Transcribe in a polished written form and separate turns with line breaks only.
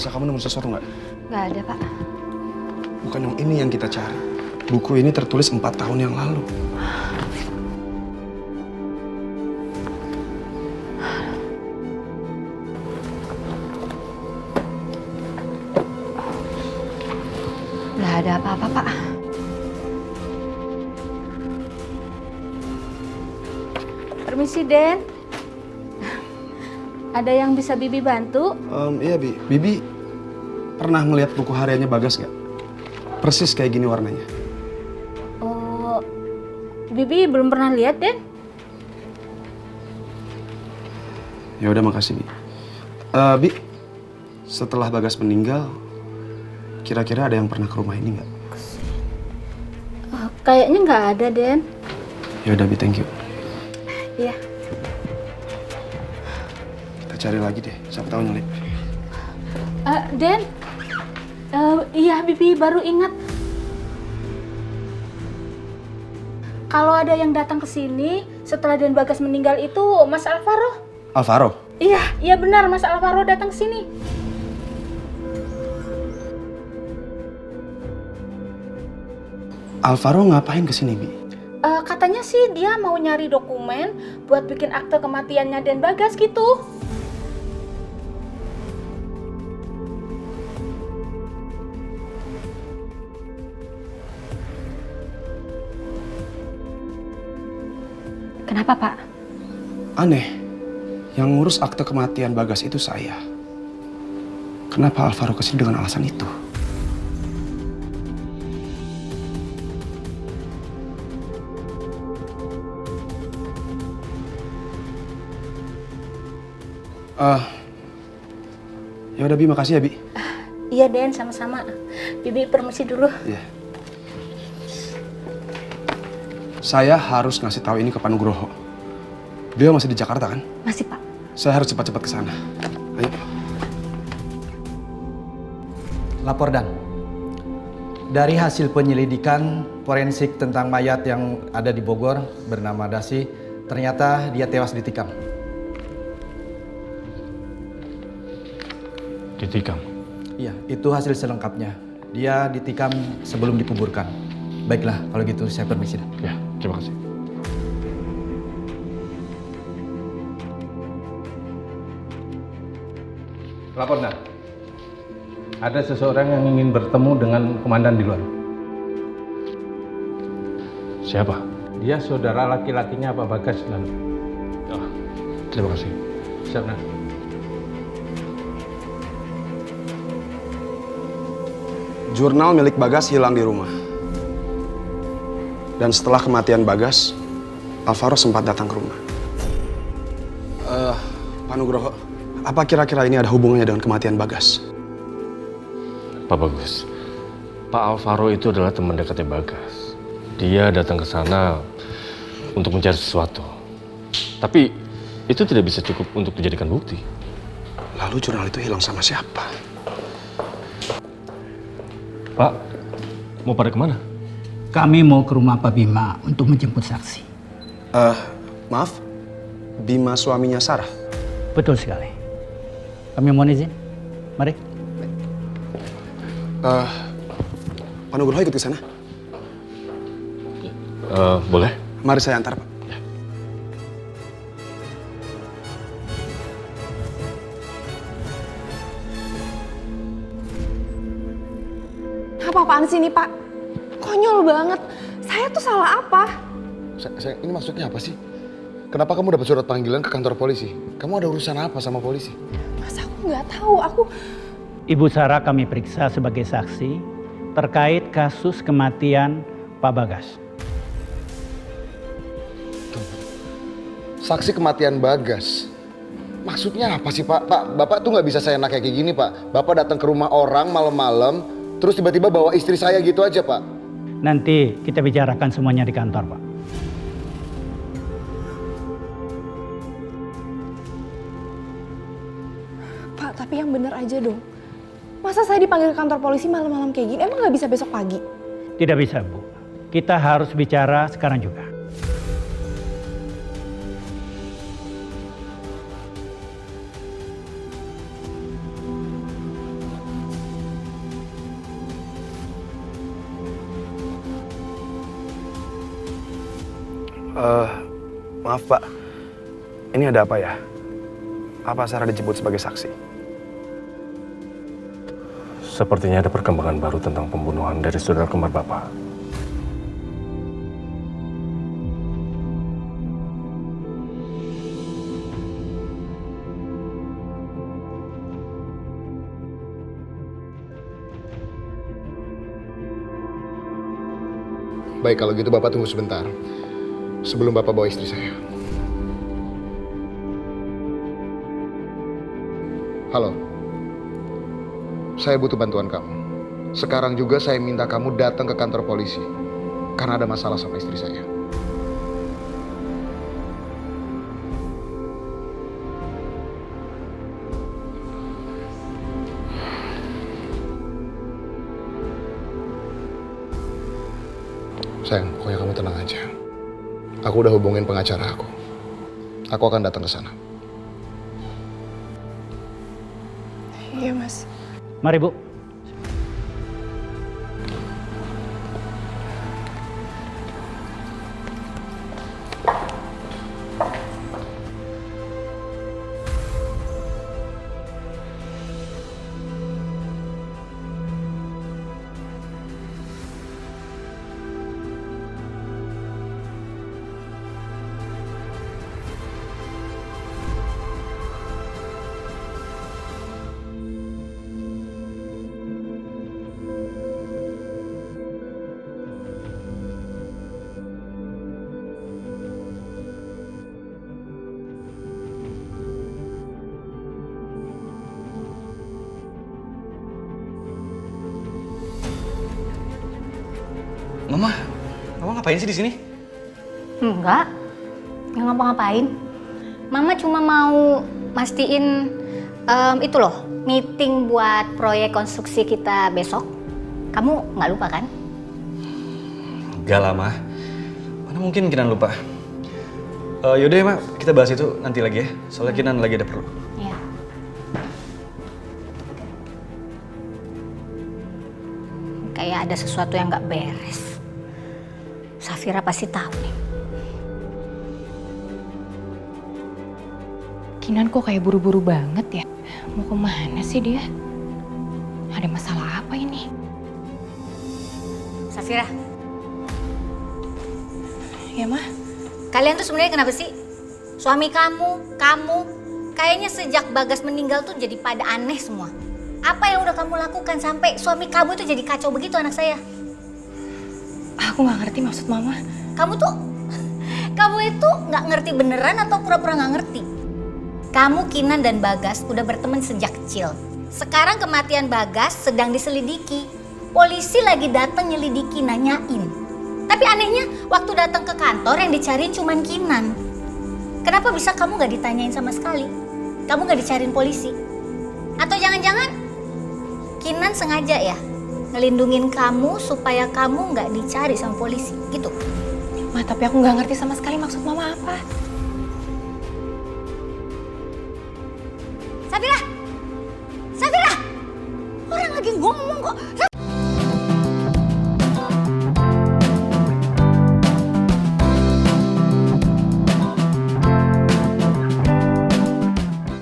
Bisa kamu nemu sesuatu nggak?
Nggak ada, Pak.
Bukan yang ini yang kita cari. Buku ini tertulis 4 tahun yang lalu.
Nggak ada apa-apa, Pak.
Permisi, Den. Ada yang bisa Bibi bantu?
Iya, Bi. Bibi pernah ngeliat buku hariannya Bagas nggak? Persis kayak gini warnanya.
Oh, Bibi belum pernah lihat, Den.
Ya udah, makasih, Bi. Bi, setelah Bagas meninggal, kira-kira ada yang pernah ke rumah ini nggak?
Kayaknya nggak ada, Den.
Ya udah, Bi, thank you.
Iya.
Kita cari lagi deh, siapa tahu nyelip.
Den. Iya, Bibi baru ingat. Kalau ada yang datang ke sini setelah Den Bagas meninggal itu Mas Alvaro.
Alvaro?
Iya benar, Mas Alvaro datang ke sini.
Alvaro ngapain kesini, Bi?
Katanya sih dia mau nyari dokumen buat bikin akte kematiannya Den Bagas gitu.
Kenapa, Pak?
Aneh, yang ngurus akte kematian Bagas itu saya. Kenapa Alvaro kesini dengan alasan itu? Ya udah, Bi, makasih ya, Bi.
Iya, Den, sama-sama. Bibi permisi dulu.
Iya. Saya harus ngasih tahu ini ke Pak Nugroho. Dia masih di Jakarta kan?
Masih, Pak.
Saya harus cepat-cepat ke sana. Ayo.
Lapor, Dan. Dari hasil penyelidikan forensik tentang mayat yang ada di Bogor bernama Dasi, ternyata dia tewas ditikam.
Ditikam?
Iya, itu hasil selengkapnya. Dia ditikam sebelum dikuburkan. Baiklah, kalau gitu saya permisi, Dan.
Ya, terima kasih.
Lapor, Dan. Ada seseorang yang ingin bertemu dengan komandan di luar.
Siapa?
Dia saudara laki-lakinya Pak Bagas, Dan.
Oh, terima kasih.
Siap, Dan.
Jurnal milik Bagas hilang di rumah. Dan setelah kematian Bagas, Alvaro sempat datang ke rumah. Pak Nugroho, apa kira-kira ini ada hubungannya dengan kematian Bagas?
Pak Bagus, Pak Alvaro itu adalah teman dekatnya Bagas. Dia datang ke sana untuk mencari sesuatu. Tapi itu tidak bisa cukup untuk dijadikan bukti.
Lalu jurnal itu hilang sama siapa?
Pak, mau pada kemana?
Kami mau ke rumah Pak Bima untuk menjemput saksi.
Maaf, Bima suaminya Sarah?
Betul sekali. Kami mohon izin. Mari.
Pak Nugroho ikut ke sana?
Boleh.
Mari saya antar, Pak.
Apa-apaan sih ini, Pak? Konyol banget. Saya tuh salah apa?
Ini maksudnya apa sih? Kenapa kamu dapat surat panggilan ke kantor polisi? Kamu ada urusan apa sama polisi?
Mas, aku nggak tahu.
Ibu Sarah kami periksa sebagai saksi terkait kasus kematian Pak Bagas.
Saksi kematian Bagas? Maksudnya apa sih, Pak? Pak, Bapak tuh nggak bisa seenak kayak gini, Pak. Bapak datang ke rumah orang malam-malam, terus tiba-tiba bawa istri saya gitu aja, Pak.
Nanti kita bicarakan semuanya di kantor, Pak.
Pak, tapi yang bener aja dong. Masa saya dipanggil ke kantor polisi malam-malam kayak gini? Emang nggak bisa besok pagi?
Tidak bisa, Bu. Kita harus bicara sekarang juga.
Maaf Pak, ini ada apa ya? Apa Sarah dijemput sebagai saksi?
Sepertinya ada perkembangan baru tentang pembunuhan dari saudara kembar Bapak.
Baik, kalau gitu Bapak tunggu sebentar. Sebelum Bapak bawa istri saya. Halo. Saya butuh bantuan kamu. Sekarang juga saya minta kamu datang ke kantor polisi. Karena ada masalah sama istri saya. Sayang, pokoknya kamu tenang aja. Aku udah hubungin pengacara aku. Aku akan datang ke sana.
Iya, Mas.
Mari Bu.
Mama ngapain sih di sini?
Enggak ngapa-ngapain. Mama cuma mau mastiin itu loh, meeting buat proyek konstruksi kita besok. Kamu nggak lupa kan?
Enggak lah, Ma. Mana mungkin Kinan lupa. Yaudah ya, Ma. Kita bahas itu nanti lagi ya. Soalnya Kinan lagi ada perlu.
Iya. Kayak ada sesuatu yang nggak beres. Safira pasti tahu nih.
Kinan kok kayak buru-buru banget ya? Mau kemana sih dia? Ada masalah apa ini?
Safira,
Ya, Mah?
kalian tuh sebenarnya kenapa sih? Suami kamu, kayaknya sejak Bagas meninggal tuh jadi pada aneh semua. Apa yang udah kamu lakukan sampai suami kamu itu jadi kacau begitu anak saya?
Aku nggak ngerti maksud Mama.
Kamu itu nggak ngerti beneran atau pura-pura nggak ngerti? Kamu, Kinan, dan Bagas udah berteman sejak kecil. Sekarang kematian Bagas sedang diselidiki. Polisi lagi datang nyelidiki, nanyain. Tapi anehnya, waktu datang ke kantor yang dicariin cuman Kinan. Kenapa bisa kamu nggak ditanyain sama sekali? Kamu nggak dicariin polisi? Atau jangan-jangan Kinan sengaja ya ngelindungin kamu supaya kamu nggak dicari sama polisi, gitu?
Ma, tapi aku nggak ngerti sama sekali maksud Mama apa.
Safira! Orang lagi ngomong kok.